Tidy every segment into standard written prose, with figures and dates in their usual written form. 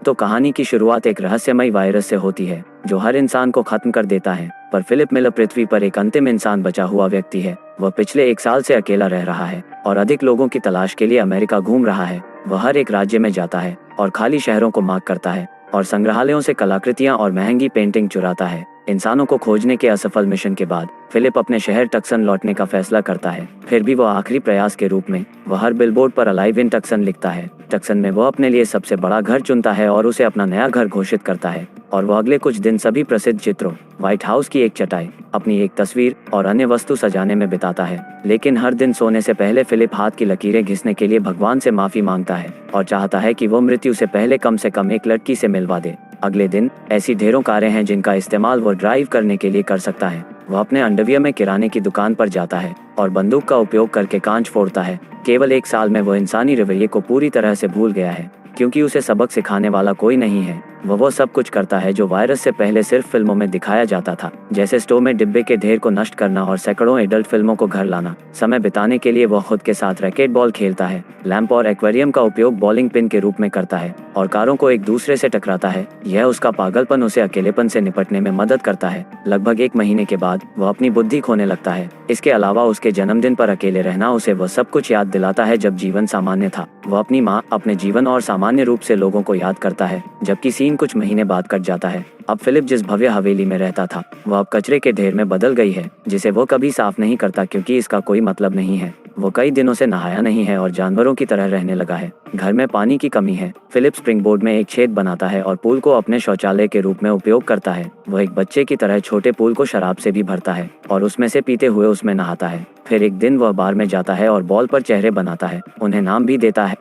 तो कहानी की शुरुआत एक रहस्यमय वायरस से होती है जो हर इंसान को खत्म कर देता है। पर फिलिप मिलर पृथ्वी पर एक अंतिम इंसान बचा हुआ व्यक्ति है। वह पिछले 1 साल से अकेला रह रहा है और अधिक लोगों की तलाश के लिए अमेरिका घूम रहा है। वह हर एक राज्य में जाता है और खाली शहरों को मार्क करता है और संग्रहालयों से कलाकृतियां और महंगी पेंटिंग चुराता है। इंसानों को खोजने के असफल मिशन के बाद फिलिप अपने शहर टक्सन लौटने का फैसला करता है। फिर भी वह आखिरी प्रयास के रूप में वह हर बिलबोर्ड पर अलाइव इन टक्सन लिखता है। टक्सन में वह अपने लिए सबसे बड़ा घर चुनता है और उसे अपना नया घर घोषित करता है। और वह अगले कुछ दिन सभी प्रसिद्ध चित्रों, व्हाइट हाउस की एक चटाई, अपनी एक तस्वीर और अन्य वस्तु सजाने में बिताता है। लेकिन हर दिन सोने से पहले फिलिप हाथ की लकीरें घिसने के लिए भगवान से माफी मांगता है और चाहता है कि वो मृत्यु से पहले कम से कम एक लड़की से मिलवा दे। अगले दिन ऐसी ढेरों कारें हैं जिनका इस्तेमाल वो ड्राइव करने के लिए कर सकता है। वह अपने अंडरवियर में किराने की दुकान पर जाता है और बंदूक का उपयोग करके कांच फोड़ता है। केवल 1 साल में वो इंसानी रवैये को पूरी तरह से भूल गया है क्योंकि उसे सबक सिखाने वाला कोई नहीं है। वह सब कुछ करता है जो वायरस से पहले सिर्फ फिल्मों में दिखाया जाता था, जैसे स्टोव में डिब्बे के ढेर को नष्ट करना और सैकड़ों एडल्ट फिल्मों को घर लाना। समय बिताने के लिए वह खुद के साथ रैकेट बॉल खेलता है, लैंप और एक्वेरियम का उपयोग बॉलिंग पिन के रूप में करता है और कारों को एक दूसरे से टकराता है। यह उसका पागलपन उसे अकेलेपन से निपटने में मदद करता है। लगभग 1 महीने के बाद वह अपनी बुद्धि खोने लगता है। इसके अलावा उसके जन्मदिन पर अकेले रहना उसे वह सब कुछ याद दिलाता है जब जीवन सामान्य था। वह अपनी माँ, अपने जीवन और सामान्य रूप से लोगों को याद करता है, जबकि सीन कुछ महीने बाद कट जाता है। अब फिलिप जिस भव्य हवेली में रहता था वह अब कचरे के ढेर में बदल गई है, जिसे वो कभी साफ नहीं करता क्योंकि इसका कोई मतलब नहीं है। वो कई दिनों से नहाया नहीं है और जानवरों की तरह रहने लगा है। घर में पानी की कमी है। फिलिप स्प्रिंगबोर्ड में एक छेद बनाता है और पूल को अपने शौचालय के रूप में उपयोग करता है। वह एक बच्चे की तरह छोटे पूल को शराब से भी भरता है और उसमें से पीते हुए उसमें नहाता है। फिर एक दिन वह बार में जाता है और बॉल पर चेहरे बनाता है, उन्हें नाम भी देता है।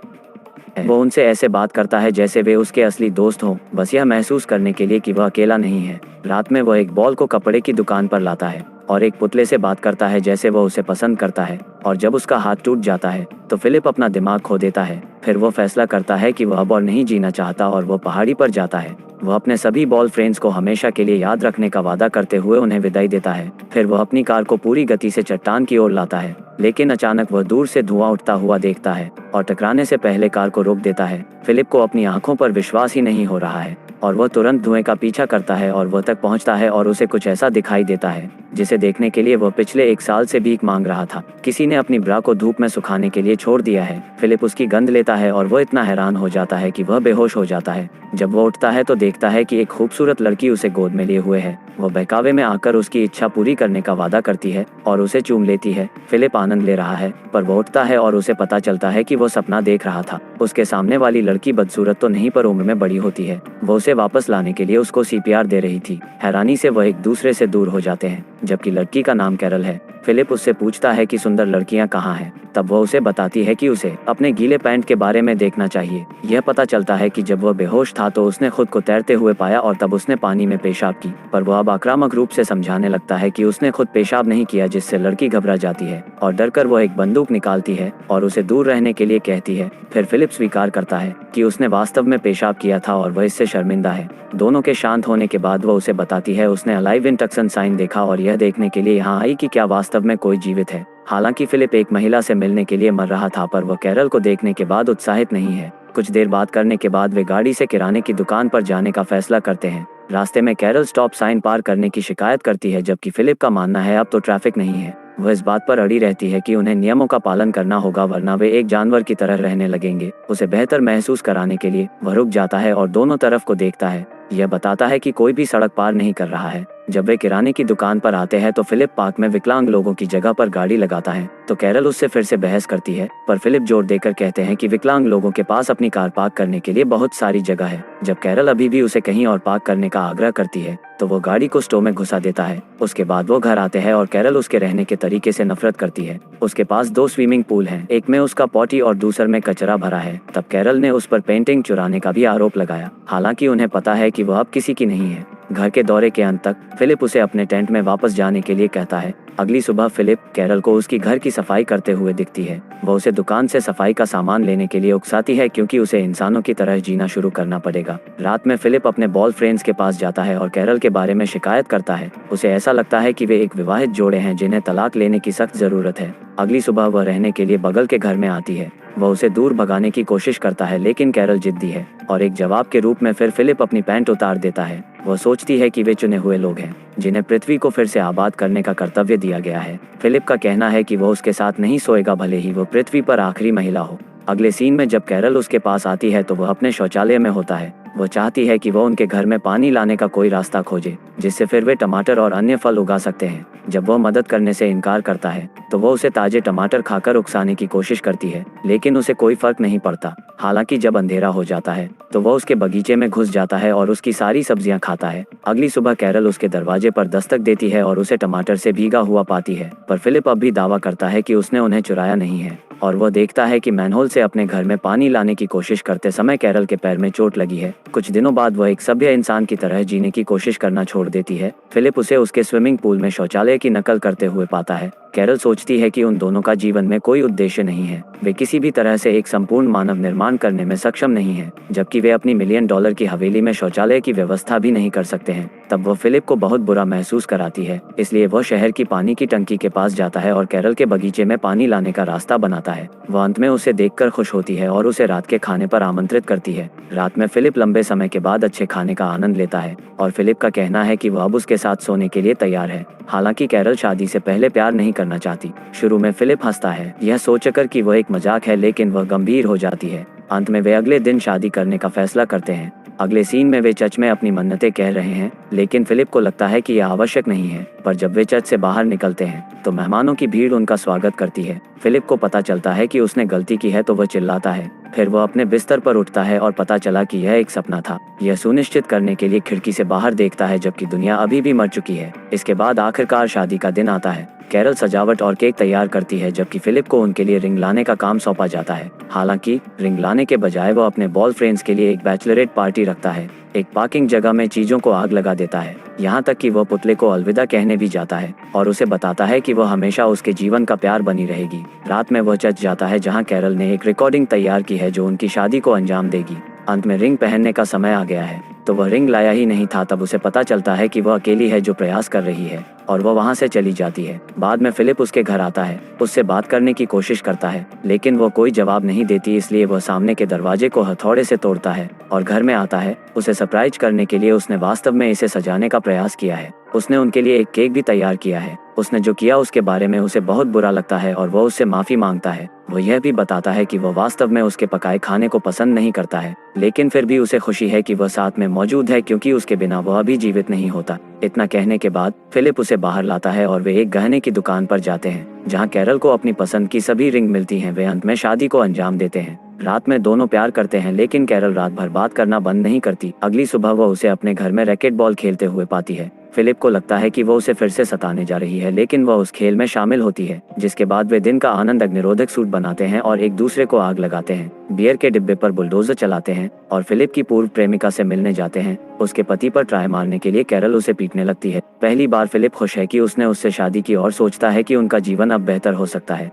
वो उनसे ऐसे बात करता है जैसे वे उसके असली दोस्त हों, बस यह महसूस करने के लिए कि वह अकेला नहीं है। रात में वह एक बॉल को कपड़े की दुकान पर लाता है और एक पुतले से बात करता है जैसे वह उसे पसंद करता है। और जब उसका हाथ टूट जाता है तो फिलिप अपना दिमाग खो देता है। फिर वो फैसला करता है कि वह अब और नहीं जीना चाहता और वो पहाड़ी पर जाता है। वह अपने सभी बॉल फ्रेंड्स को हमेशा के लिए याद रखने का वादा करते हुए उन्हें विदाई देता है। फिर वह अपनी कार को पूरी गति से चट्टान की ओर लाता है, लेकिन अचानक वह दूर से धुआं उठता हुआ देखता है और टकराने से पहले कार को रोक देता है। फिलिप को अपनी आंखों पर विश्वास ही नहीं हो रहा है और वह तुरंत धुएं का पीछा करता है और वह तक पहुंचता है और उसे कुछ ऐसा दिखाई देता है जिसे देखने के लिए वह पिछले 1 साल से भीख मांग रहा था। किसी ने अपनी ब्रा को धूप में सुखाने के लिए छोड़ दिया है। फिलिप उसकी गंध लेता है और वह इतना हैरान हो जाता है कि वह बेहोश हो जाता है। जब वह उठता है तो देखता है कि एक खूबसूरत लड़की उसे गोद में लिए हुए है। वह बहकावे में आकर उसकी इच्छा पूरी करने का वादा करती है और उसे चूम लेती है। फिलिप आनंद ले रहा है, पर वह उठता है और उसे पता चलता है कि वो सपना देख रहा था। उसके सामने वाली लड़की बदसूरत तो नहीं पर उम्र में बड़ी होती है। वो उसे वापस लाने के लिए उसको CPR दे रही थी। हैरानी से वह एक दूसरे से दूर हो जाते हैं, जबकि लड़की का नाम कैरल है। फिलिप उससे पूछता है कि सुंदर लड़कियां कहाँ हैं। तब वह उसे बताती है कि उसे अपने गीले पैंट के बारे में देखना चाहिए। यह पता चलता है कि जब वह बेहोश था तो उसने खुद को तैरते हुए पाया और तब उसने पानी में पेशाब की। पर वह अब आक्रामक रूप से समझाने लगता है कि उसने खुद पेशाब नहीं किया, जिससे लड़की घबरा जाती है और डरकर वह एक बंदूक निकालती है और उसे दूर रहने के लिए कहती है। फिर फिलिप स्वीकार करता है कि उसने वास्तव में पेशाब किया था और वह इससे शर्मिंदा है। दोनों के शांत होने के बाद वह उसे बताती है उसने अलाइव इन टक्सन साइन देखा और यह देखने के लिए यहाँ आई कि क्या वास्तव में कोई जीवित है। हालांकि फिलिप एक महिला से मिलने के लिए मर रहा था, पर वह कैरल को देखने के बाद उत्साहित नहीं है। कुछ देर बात करने के बाद वे गाड़ी से किराने की दुकान पर जाने का फैसला करते हैं। रास्ते में कैरल स्टॉप साइन पार करने की शिकायत करती है, जबकि फिलिप का मानना है अब तो ट्रैफिक नहीं है। वह इस बात पर अड़ी रहती है कि उन्हें नियमों का पालन करना होगा, वरना वे एक जानवर की तरह रहने लगेंगे। उसे बेहतर महसूस कराने के लिए वह रुक जाता है और दोनों तरफ को देखता है। यह बताता है कि कोई भी सड़क पार नहीं कर रहा है। जब वे किराने की दुकान पर आते हैं तो फिलिप पार्क में विकलांग लोगों की जगह पर गाड़ी लगाता है, तो कैरल उससे फिर से बहस करती है। पर फिलिप जोर देकर कहते हैं कि विकलांग लोगों के पास अपनी कार पार्क करने के लिए बहुत सारी जगह है। जब कैरल अभी भी उसे कहीं और पार्क करने का आग्रह करती है तो वो गाड़ी को स्टोव में घुसा देता है। उसके बाद वो घर आते हैं और कैरल उसके रहने के तरीके से नफरत करती है। उसके पास 2 स्विमिंग पूल हैं, एक में उसका पॉटी और दूसरे में कचरा भरा है। तब कैरल ने उस पर पेंटिंग चुराने का भी आरोप लगाया, हालांकि उन्हें पता है कि वह अब किसी की नहीं है। घर के दौरे के अंत तक फिलिप उसे अपने टेंट में वापस जाने के लिए कहता है। अगली सुबह फिलिप कैरल को उसकी घर की सफाई करते हुए दिखती है। वह उसे दुकान से सफाई का सामान लेने के लिए उकसाती है क्योंकि उसे इंसानों की तरह जीना शुरू करना पड़ेगा। रात में फिलिप अपने बॉल फ्रेंड्स के पास जाता है और कैरल के बारे में शिकायत करता है। उसे ऐसा लगता है कि वे एक विवाहित जोड़े हैं जिन्हें तलाक लेने की सख्त जरूरत है। अगली सुबह वह रहने के लिए बगल के घर में आती है। वह उसे दूर भगाने की कोशिश करता है लेकिन कैरल जिद्दी है और एक जवाब के रूप में फिर फिलिप अपनी पैंट उतार देता है। वह सोचती है कि वे चुने हुए लोग हैं जिन्हें पृथ्वी को फिर से आबाद करने का कर्तव्य दिया गया है। फिलिप का कहना है कि वह उसके साथ नहीं सोएगा भले ही वह पृथ्वी पर आखिरी महिला हो। अगले सीन में जब कैरल उसके पास आती है तो वह अपने शौचालय में होता है। वह चाहती है कि वह उनके घर में पानी लाने का कोई रास्ता खोजे जिससे फिर वे टमाटर और अन्य फल उगा सकते हैं। जब वह मदद करने से इनकार करता है तो वह उसे ताजे टमाटर खाकर उकसाने की कोशिश करती है लेकिन उसे कोई फर्क नहीं पड़ता। हालांकि जब अंधेरा हो जाता है तो वह उसके बगीचे में घुस जाता है और उसकी सारी सब्जियां खाता है। अगली सुबह कैरल उसके दरवाजे पर दस्तक देती है और उसे टमाटर से भीगा हुआ पाती है, पर फिलिप अब भी दावा करता है कि उसने उन्हें चुराया नहीं है और वह देखता है कि मैनहोल से अपने घर में पानी लाने की कोशिश करते समय कैरल के पैर में चोट लगी है। कुछ दिनों बाद वह एक सभ्य इंसान की तरह जीने की कोशिश करना छोड़ देती है। फिलिप उसे उसके स्विमिंग पूल में शौचालय की नकल करते हुए पाता है। कैरल सोचती है कि उन दोनों का जीवन में कोई उद्देश्य नहीं है, वे किसी भी तरह से एक संपूर्ण मानव निर्माण करने में सक्षम नहीं है, जबकि वे अपनी $1 मिलियन की हवेली में शौचालय की व्यवस्था भी नहीं कर सकते हैं। तब वह फिलिप को बहुत बुरा महसूस कराती है, इसलिए वह शहर की पानी की टंकी के पास जाता है और कैरल के बगीचे में पानी लाने का रास्ता बनाता है। वह अंत में उसे देखकर खुश होती है और उसे रात के खाने पर आमंत्रित करती है। रात में फिलिप लंबे समय के बाद अच्छे खाने का आनंद लेता है और फिलिप का कहना है कि वह अब उसके साथ सोने के लिए तैयार है। हालांकि कैरल शादी से पहले प्यार नहीं करना चाहती। शुरू में फिलिप हंसता है, यह सोचकर कि वह एक मजाक है, लेकिन वह गंभीर हो जाती है। अंत में वे अगले दिन शादी करने का फैसला करते हैं। अगले सीन में वे चर्च में अपनी मन्नतें कह रहे हैं, लेकिन फिलिप को लगता है कि यह आवश्यक नहीं है। पर जब वे चर्च से बाहर निकलते हैं तो मेहमानों की भीड़ उनका स्वागत करती है। फिलिप को पता चलता है कि उसने गलती की है तो वह चिल्लाता है। फिर वह अपने बिस्तर पर उठता है और पता चला कि यह एक सपना था। यह सुनिश्चित करने के लिए खिड़की से बाहर देखता है जबकि दुनिया अभी भी मर चुकी है। इसके बाद आखिरकार शादी का दिन आता है। कैरल सजावट और केक तैयार करती है जबकि फिलिप को उनके लिए रिंग लाने का काम सौंपा जाता है। हालांकि रिंग लाने के बजाय वह अपने बॉल फ्रेंड्स के लिए एक बैचलरेट पार्टी रखता है। एक पार्किंग जगह में चीजों को आग लगा देता है, यहाँ तक कि वह पुतले को अलविदा कहने भी जाता है और उसे बताता है कि वह हमेशा उसके जीवन का प्यार बनी रहेगी। रात में वह चर्च जाता है जहाँ कैरल ने एक रिकॉर्डिंग तैयार की है जो उनकी शादी को अंजाम देगी। अंत में रिंग पहनने का समय आ गया है तो वह रिंग लाया ही नहीं था। तब उसे पता चलता है कि वह अकेली है जो प्रयास कर रही है और वह वहां से चली जाती है। बाद में फिलिप उसके घर आता है, उससे बात करने की कोशिश करता है लेकिन वह कोई जवाब नहीं देती, इसलिए वह सामने के दरवाजे को हथौड़े से तोड़ता है और घर में आता है। उसे सरप्राइज करने के लिए उसने वास्तव में इसे सजाने का प्रयास किया है। उसने उनके लिए एक केक भी तैयार किया है। उसने जो किया उसके बारे में उसे बहुत बुरा लगता है और वह उससे माफी मांगता है। वह यह भी बताता है कि वह वास्तव में उसके पकाए खाने को पसंद नहीं करता है, लेकिन फिर भी उसे खुशी है कि वह साथ में मौजूद है क्योंकि उसके बिना वह अभी जीवित नहीं होता। इतना कहने के बाद फिलिप उसे बाहर लाता है और वे एक गहने की दुकान पर जाते हैं जहां कैरल को अपनी पसंद की सभी रिंग मिलती हैं। वे अंत में शादी को अंजाम देते हैं। रात में दोनों प्यार करते हैं लेकिन कैरल रात भर बात करना बंद नहीं करती। अगली सुबह वह उसे अपने घर में रैकेट बॉल खेलते हुए पाती है। फिलिप को लगता है कि वह उसे फिर से सताने जा रही है, लेकिन वह उस खेल में शामिल होती है, जिसके बाद वे दिन का आनंद अग्निरोधक सूट बनाते हैं और एक दूसरे को आग लगाते हैं। बियर के डिब्बे पर बुलडोजर चलाते हैं और फिलिप की पूर्व प्रेमिका से मिलने जाते हैं। उसके पति पर ट्राई मारने के लिए कैरल उसे पीटने लगती है। पहली बार फिलिप खुश है कि उसने उससे शादी की और सोचता है कि उनका जीवन अब बेहतर हो सकता है।